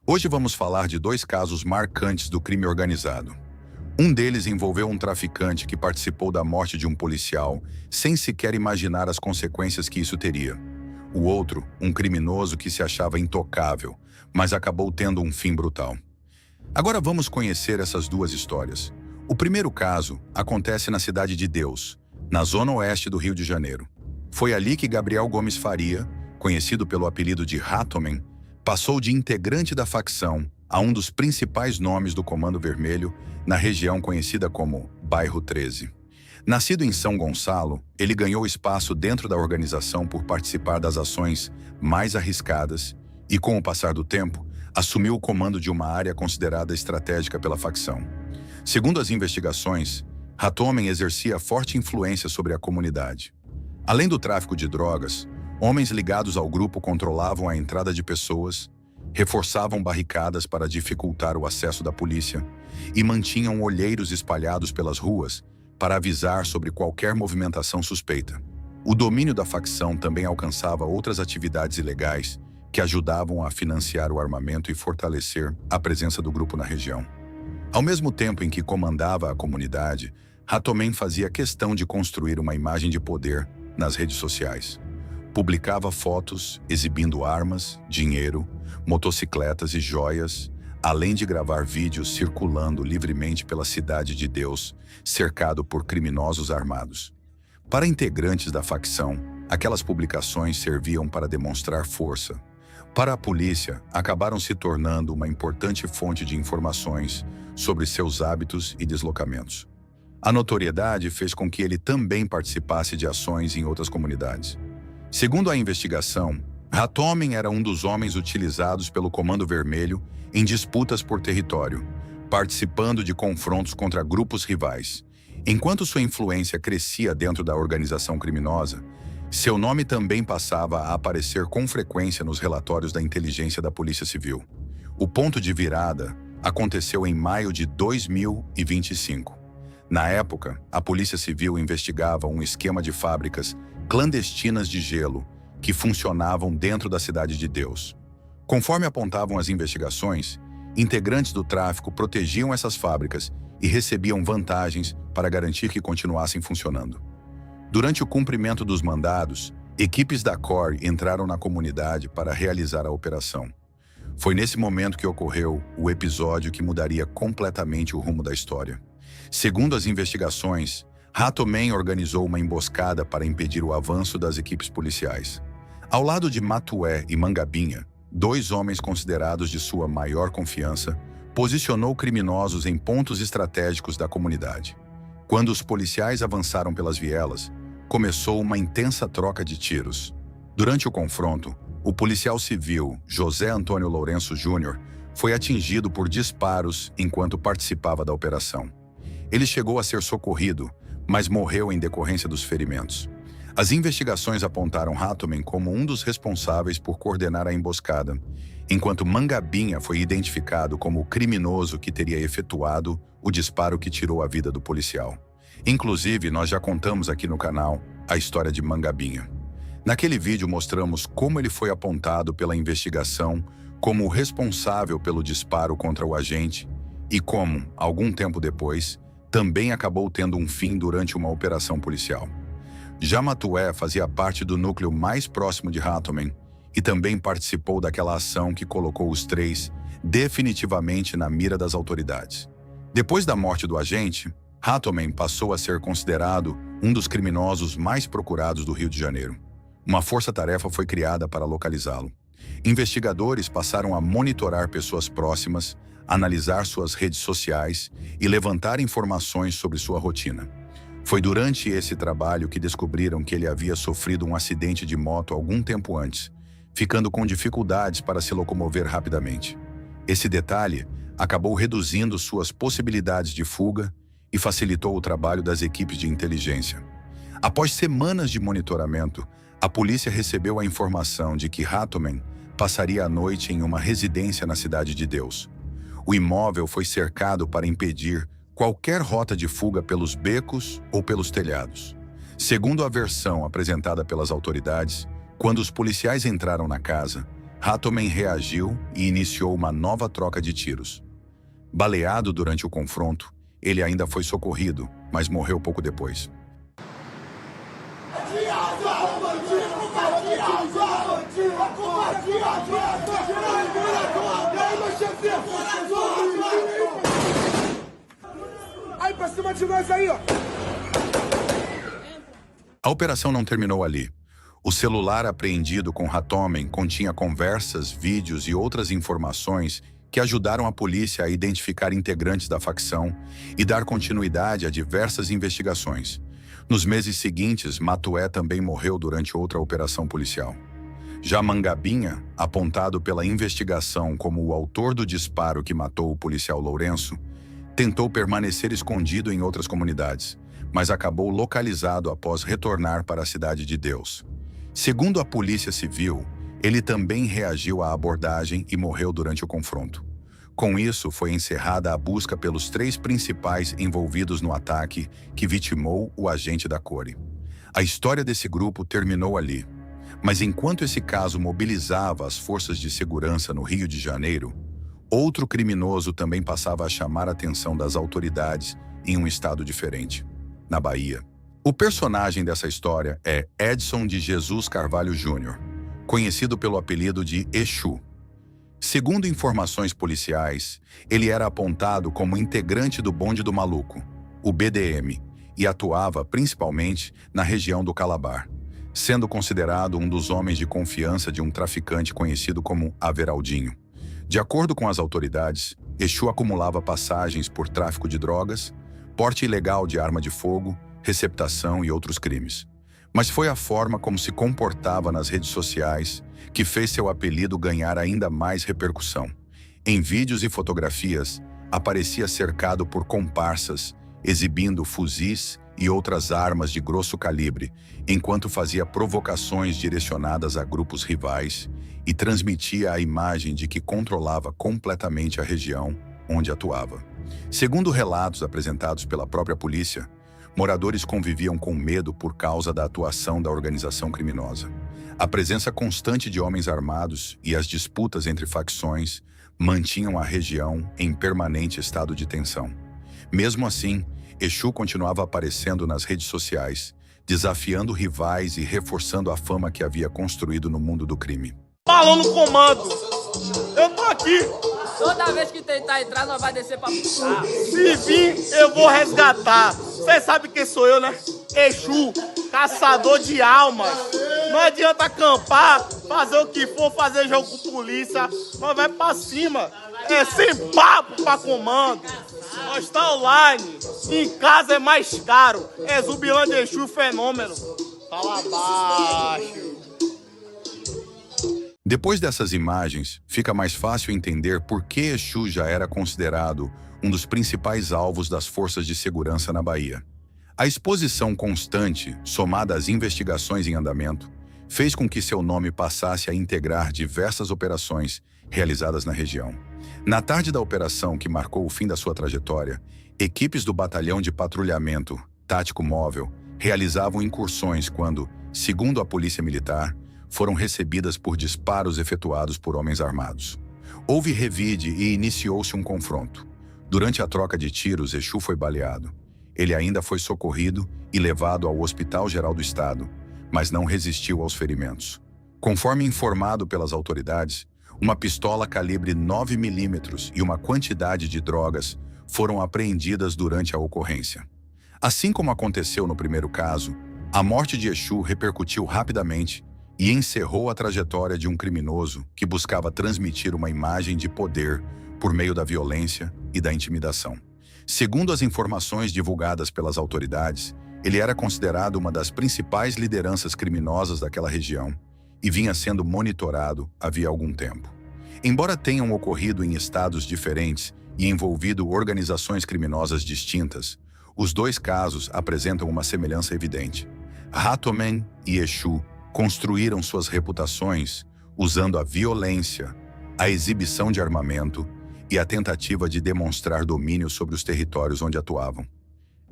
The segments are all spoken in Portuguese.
Hoje vamos falar de dois casos marcantes do crime organizado. Um deles envolveu um traficante que participou da morte de um policial sem sequer imaginar as consequências que isso teria. O outro, um criminoso que se achava intocável, mas acabou tendo um fim brutal. Agora vamos conhecer essas duas histórias. O primeiro caso acontece na Cidade de Deus, na zona oeste do Rio de Janeiro. Foi ali que Gabriel Gomes Faria, conhecido pelo apelido de Hatomen, passou de integrante da facção a um dos principais nomes do Comando Vermelho na região conhecida como Bairro 13. Nascido em São Gonçalo, ele ganhou espaço dentro da organização por participar das ações mais arriscadas e, com o passar do tempo, assumiu o comando de uma área considerada estratégica pela facção. Segundo as investigações, Hatomen exercia forte influência sobre a comunidade. Além do tráfico de drogas, homens ligados ao grupo controlavam a entrada de pessoas, reforçavam barricadas para dificultar o acesso da polícia e mantinham olheiros espalhados pelas ruas para avisar sobre qualquer movimentação suspeita. O domínio da facção também alcançava outras atividades ilegais que ajudavam a financiar o armamento e fortalecer a presença do grupo na região. Ao mesmo tempo em que comandava a comunidade, Hatomen fazia questão de construir uma imagem de poder nas redes sociais. Publicava fotos exibindo armas, dinheiro, motocicletas e joias, além de gravar vídeos circulando livremente pela Cidade de Deus, cercado por criminosos armados. Para integrantes da facção, aquelas publicações serviam para demonstrar força. Para a polícia, acabaram se tornando uma importante fonte de informações sobre seus hábitos e deslocamentos. A notoriedade fez com que ele também participasse de ações em outras comunidades. Segundo a investigação, Hatomen era um dos homens utilizados pelo Comando Vermelho em disputas por território, participando de confrontos contra grupos rivais. Enquanto sua influência crescia dentro da organização criminosa, seu nome também passava a aparecer com frequência nos relatórios da inteligência da Polícia Civil. O ponto de virada aconteceu em maio de 2025. Na época, a Polícia Civil investigava um esquema de fábricas clandestinas de gelo que funcionavam dentro da Cidade de Deus. Conforme apontavam as investigações, integrantes do tráfico protegiam essas fábricas e recebiam vantagens para garantir que continuassem funcionando. Durante o cumprimento dos mandados, equipes da COR entraram na comunidade para realizar a operação. Foi nesse momento que ocorreu o episódio que mudaria completamente o rumo da história. Segundo as investigações, Hatomen organizou uma emboscada para impedir o avanço das equipes policiais. Ao lado de Matué e Mangabinha, dois homens considerados de sua maior confiança, posicionou criminosos em pontos estratégicos da comunidade. Quando os policiais avançaram pelas vielas, começou uma intensa troca de tiros. Durante o confronto, o policial civil José Antônio Lourenço Júnior foi atingido por disparos enquanto participava da operação. Ele chegou a ser socorrido, mas morreu em decorrência dos ferimentos. As investigações apontaram Hatomen como um dos responsáveis por coordenar a emboscada, enquanto Mangabinha foi identificado como o criminoso que teria efetuado o disparo que tirou a vida do policial. Inclusive, nós já contamos aqui no canal a história de Mangabinha. Naquele vídeo mostramos como ele foi apontado pela investigação como o responsável pelo disparo contra o agente e como, algum tempo depois, também acabou tendo um fim durante uma operação policial. Já Matué fazia parte do núcleo mais próximo de Hatomen e também participou daquela ação que colocou os três definitivamente na mira das autoridades. Depois da morte do agente, Hatomen passou a ser considerado um dos criminosos mais procurados do Rio de Janeiro. Uma força-tarefa foi criada para localizá-lo. Investigadores passaram a monitorar pessoas próximas, analisar suas redes sociais e levantar informações sobre sua rotina. Foi durante esse trabalho que descobriram que ele havia sofrido um acidente de moto algum tempo antes, ficando com dificuldades para se locomover rapidamente. Esse detalhe acabou reduzindo suas possibilidades de fuga e facilitou o trabalho das equipes de inteligência. Após semanas de monitoramento, a polícia recebeu a informação de que Hatomen passaria a noite em uma residência na Cidade de Deus. O imóvel foi cercado para impedir qualquer rota de fuga pelos becos ou pelos telhados. Segundo a versão apresentada pelas autoridades, quando os policiais entraram na casa, Hatomen reagiu e iniciou uma nova troca de tiros. Baleado durante o confronto, ele ainda foi socorrido, mas morreu pouco depois. Aí pra cima de nós aí, ó! A operação não terminou ali. O celular apreendido com Hatomen continha conversas, vídeos e outras informações que ajudaram a polícia a identificar integrantes da facção e dar continuidade a diversas investigações. Nos meses seguintes, Matué também morreu durante outra operação policial. Já Mangabinha, apontado pela investigação como o autor do disparo que matou o policial Lourenço, tentou permanecer escondido em outras comunidades, mas acabou localizado após retornar para a Cidade de Deus. Segundo a Polícia Civil, ele também reagiu à abordagem e morreu durante o confronto. Com isso, foi encerrada a busca pelos 3 principais envolvidos no ataque que vitimou o agente da Core. A história desse grupo terminou ali. Mas enquanto esse caso mobilizava as forças de segurança no Rio de Janeiro, outro criminoso também passava a chamar a atenção das autoridades em um estado diferente, na Bahia. O personagem dessa história é Edson de Jesus Carvalho Júnior, conhecido pelo apelido de Exu. Segundo informações policiais, ele era apontado como integrante do Bonde do Maluco, o BDM, e atuava principalmente na região do Calabar, sendo considerado um dos homens de confiança de um traficante conhecido como Averaldinho. De acordo com as autoridades, Exu acumulava passagens por tráfico de drogas, porte ilegal de arma de fogo, receptação e outros crimes. Mas foi a forma como se comportava nas redes sociais que fez seu apelido ganhar ainda mais repercussão. Em vídeos e fotografias, aparecia cercado por comparsas, exibindo fuzis e outras armas de grosso calibre, enquanto fazia provocações direcionadas a grupos rivais e transmitia a imagem de que controlava completamente a região onde atuava. Segundo relatos apresentados pela própria polícia, moradores conviviam com medo por causa da atuação da organização criminosa. A presença constante de homens armados e as disputas entre facções mantinham a região em permanente estado de tensão. Mesmo assim, Exu continuava aparecendo nas redes sociais, desafiando rivais e reforçando a fama que havia construído no mundo do crime. Balão no comando! Eu tô aqui! Toda vez que tentar entrar, nós vai descer pra puxar. Se vir, eu vou resgatar. Você sabe quem sou eu, né? Exu, caçador de almas. Não adianta acampar, fazer o que for, fazer jogo com polícia. Nós vai pra cima. É sem papo pra comando. Nós tá online. Em casa é mais caro. É Zumbilândia Exu fenômeno. Tá lá abaixo. Depois dessas imagens, fica mais fácil entender por que Exu já era considerado um dos principais alvos das forças de segurança na Bahia. A exposição constante, somada às investigações em andamento, fez com que seu nome passasse a integrar diversas operações realizadas na região. Na tarde da operação que marcou o fim da sua trajetória, equipes do Batalhão de Patrulhamento Tático Móvel realizavam incursões quando, segundo a Polícia Militar, foram recebidas por disparos efetuados por homens armados. Houve revide e iniciou-se um confronto. Durante a troca de tiros, Exu foi baleado. Ele ainda foi socorrido e levado ao Hospital Geral do Estado, mas não resistiu aos ferimentos. Conforme informado pelas autoridades, uma pistola calibre 9mm e uma quantidade de drogas foram apreendidas durante a ocorrência. Assim como aconteceu no primeiro caso, a morte de Exu repercutiu rapidamente e encerrou a trajetória de um criminoso que buscava transmitir uma imagem de poder por meio da violência e da intimidação. Segundo as informações divulgadas pelas autoridades, ele era considerado uma das principais lideranças criminosas daquela região e vinha sendo monitorado havia algum tempo. Embora tenham ocorrido em estados diferentes e envolvido organizações criminosas distintas, os dois casos apresentam uma semelhança evidente. Hatomen e Exu construíram suas reputações usando a violência, a exibição de armamento e a tentativa de demonstrar domínio sobre os territórios onde atuavam.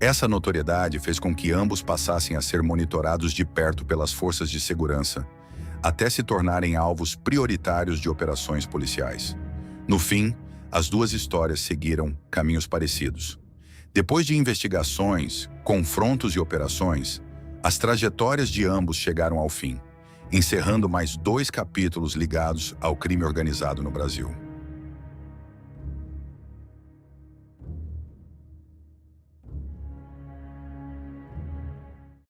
Essa notoriedade fez com que ambos passassem a ser monitorados de perto pelas forças de segurança, até se tornarem alvos prioritários de operações policiais. No fim, as duas histórias seguiram caminhos parecidos. Depois de investigações, confrontos e operações, as trajetórias de ambos chegaram ao fim, encerrando mais 2 capítulos ligados ao crime organizado no Brasil.